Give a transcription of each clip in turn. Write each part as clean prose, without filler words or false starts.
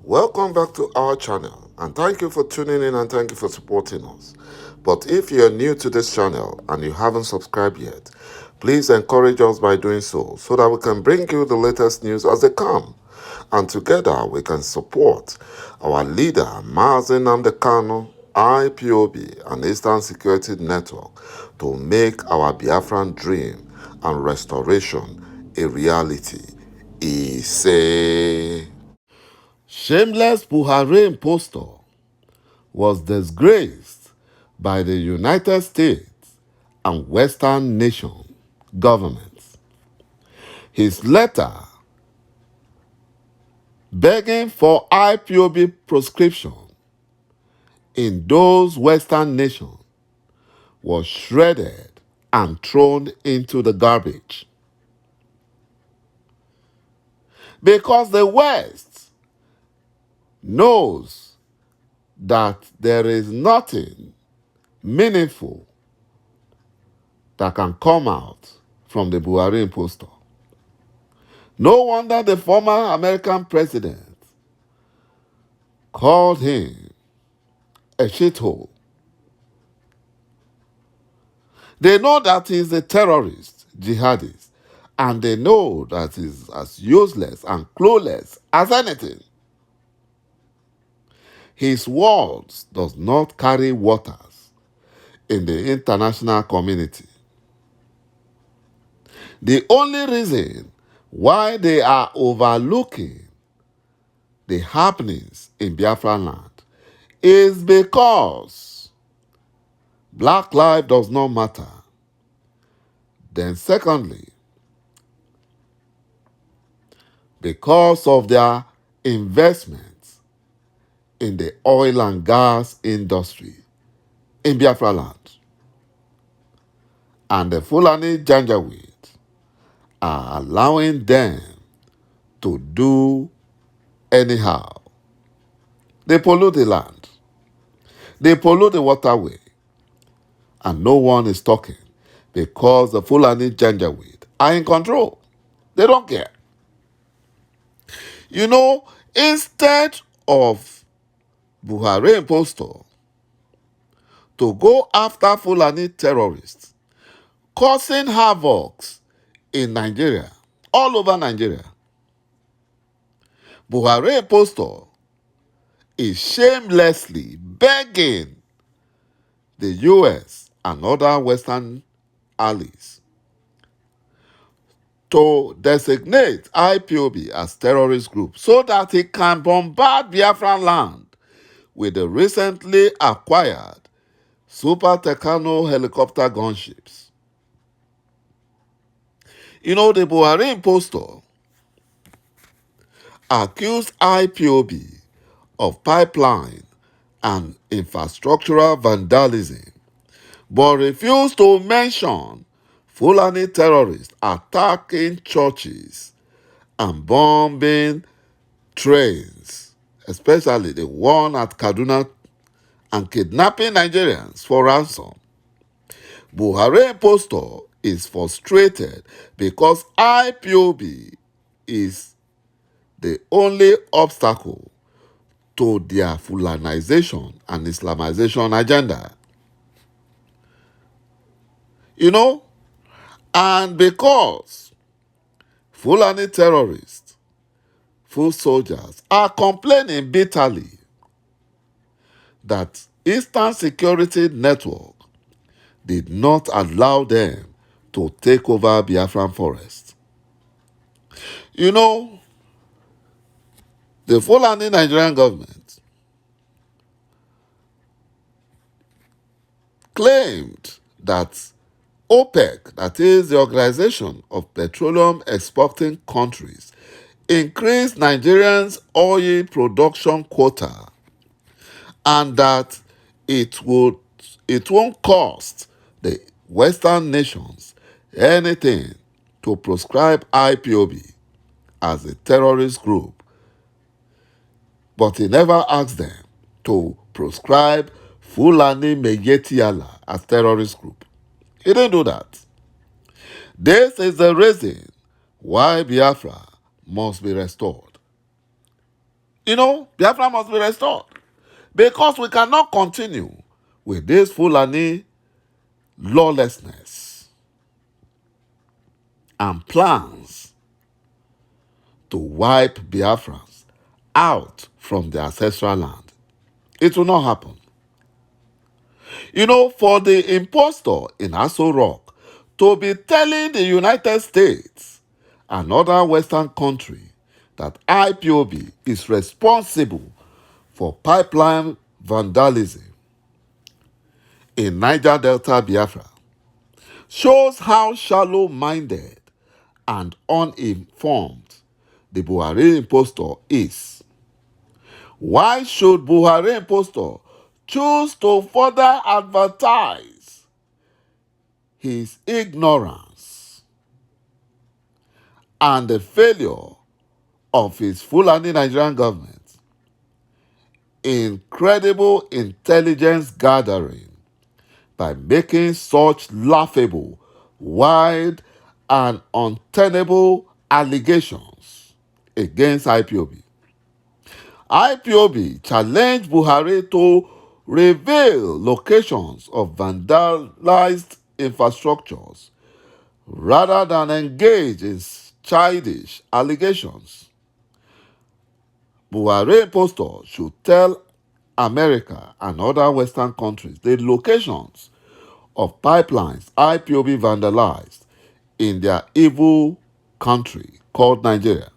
Welcome back to our channel, and thank you for tuning in and thank you for supporting us. But if you're new to this channel and you haven't subscribed yet, please encourage us by doing so that we can bring you the latest news as they come. And together we can support our leader, Mazi Nnamdi Kanu, IPOB, and Eastern Security Network to make our Biafran dream and restoration a reality. He say, shameless Buhari impostor was disgraced by the United States and Western nation governments. His letter begging for IPOB proscription in those Western nations was shredded and thrown into the garbage. Because the West knows that there is nothing meaningful that can come out from the Buhari impostor. No wonder the former American president called him a shithole. They know that he's a terrorist, jihadist, and they know that he's as useless and clueless as anything. His words does not carry waters in the international community. The only reason why they are overlooking the happenings in Biafra land is because black life does not matter. Then secondly, because of their investments in the oil and gas industry in Biafra land. And the Fulani Janjaweed are allowing them to do anyhow. They pollute the land. They pollute the waterway. And no one is talking because the Fulani Janjaweed are in control. They don't care. You know, instead of Buhari impostor to go after Fulani terrorists, causing havoc in Nigeria, all over Nigeria, Buhari impostor is shamelessly begging the US and other Western allies to designate IPOB as terrorist group so that he can bombard Biafran land with the recently acquired Super Tucano helicopter gunships. You know, the Buhari impostor accused IPOB of pipeline and infrastructural vandalism, but refused to mention Fulani terrorists attacking churches and bombing trains, especially the one at Kaduna, and kidnapping Nigerians for ransom. Buhari impostor is frustrated because IPOB is the only obstacle to their Fulanization and Islamization agenda. You know, and because Fulani terrorists, foot soldiers are complaining bitterly that Eastern Security Network did not allow them to take over Biafran forest. You know, the Fulani Nigerian government claimed that OPEC, that is the Organization of Petroleum Exporting Countries, increased Nigerians' oil production quota and that it won't cost the Western nations anything to proscribe IPOB as a terrorist group, but he never asked them to proscribe Fulani Ÿェtěyala as terrorist group. He didn't do that. This is the reason why Biafra must be restored. Biafra must be restored. Because we cannot continue with this Fulani lawlessness and plans to wipe Biafrans out from their ancestral land. It will not happen. For the impostor in Aso Rock to be telling the United States and other Western countries that IPOB is responsible for pipeline vandalism in Niger Delta, Biafra, shows how shallow-minded and uninformed the Buhari impostor is. Why should Buhari impostor choose to further advertise his ignorance and the failure of his Fulani Nigerian government in credible intelligence gathering by making such laughable, wild, and untenable allegations against IPOB? IPOB challenged Buhari to reveal locations of vandalized infrastructures rather than engage in childish allegations. Buhari impostor should tell America and other Western countries the locations of pipelines IPOB vandalized in their evil country called Nigeria.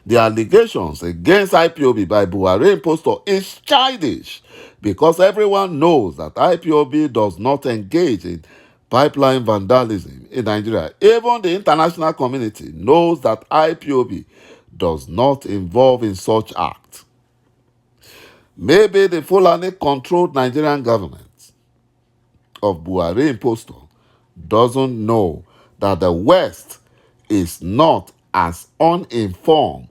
The allegations against IPOB by Buhari impostor is childish because everyone knows that IPOB does not engage in pipeline vandalism in Nigeria. Even the international community knows that IPOB does not involve in such acts. Maybe the Fulani-controlled Nigerian government of Buhari impostor doesn't know that the West is not as uninformed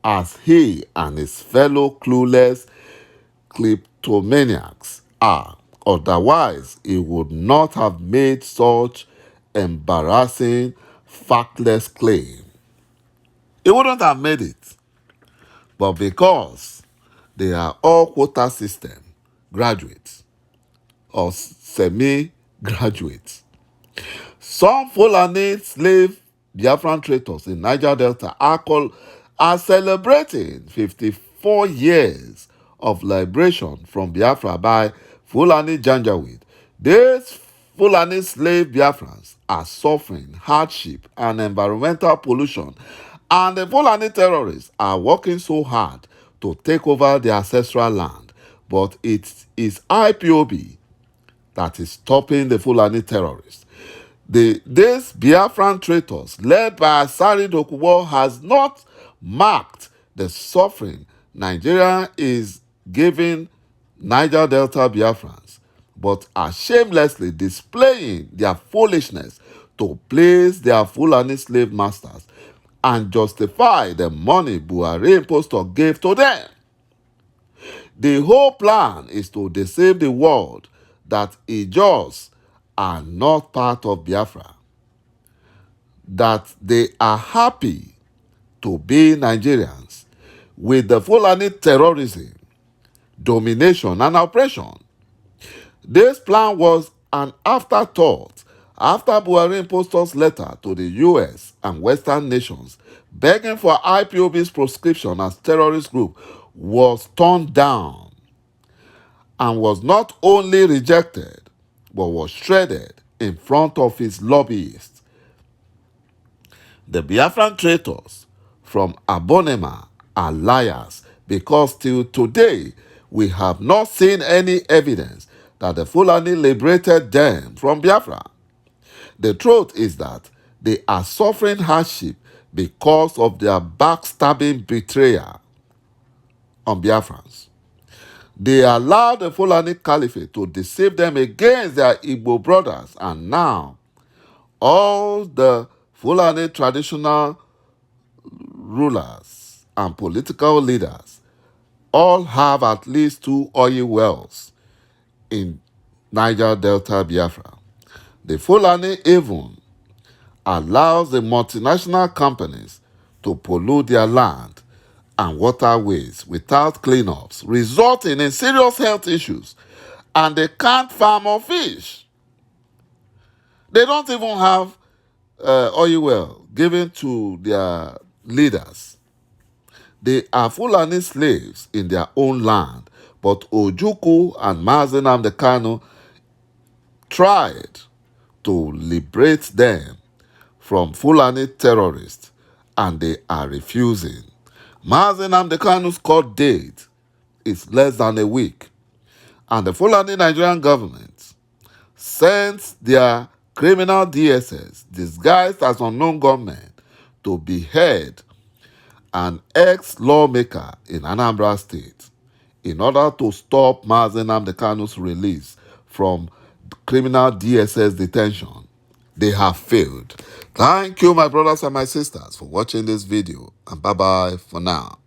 as he and his fellow clueless kleptomaniacs are. Otherwise, he would not have made such embarrassing, factless claim. He wouldn't have made it. But because they are all quota system graduates or semi-graduates, some Fulani slave Biafran traitors in Niger Delta are celebrating 54 years of liberation from Biafra by Fulani Janjaweed. These Fulani slave Biafrans are suffering hardship and environmental pollution, and the Fulani terrorists are working so hard to take over their ancestral land. But it is IPOB that is stopping the Fulani terrorists. These Biafran traitors, led by Asari Dokubo, has not marked the suffering Nigeria is giving Niger Delta Biafrans, but are shamelessly displaying their foolishness to place their Fulani slave masters and justify the money Buhari impostor gave to them. The whole plan is to deceive the world that Ijaws are not part of Biafra, that they are happy to be Nigerians with the Fulani terrorism, domination, and oppression. This plan was an afterthought after Buhari impostor's letter to the US and Western nations begging for IPOB's proscription as terrorist group was turned down and was not only rejected but was shredded in front of his lobbyists. The Biafran traitors from Abonema are liars because till today we have not seen any evidence that the Fulani liberated them from Biafra. The truth is that they are suffering hardship because of their backstabbing betrayal on Biafrans. They allowed the Fulani Caliphate to deceive them against their Igbo brothers, and now all the Fulani traditional rulers and political leaders all have at least 2 oil wells in Niger Delta, Biafra. The Fulani even allows the multinational companies to pollute their land and waterways without cleanups, resulting in serious health issues, and they can't farm or fish. They don't even have oil well given to their leaders. They are Fulani slaves in their own land, but Ojukwu and Mazi Nnamdi Kanu tried to liberate them from Fulani terrorists, and they are refusing. Mazi Nnamdi Kanu's court date is less than a week, and the Fulani Nigerian government sent their criminal DSS disguised as unknown gunmen to behead an ex-lawmaker in Anambra State in order to stop Mazi Nnamdi Kanu's release from criminal DSS detention. They have failed. Thank you, my brothers and my sisters, for watching this video, and bye-bye for now.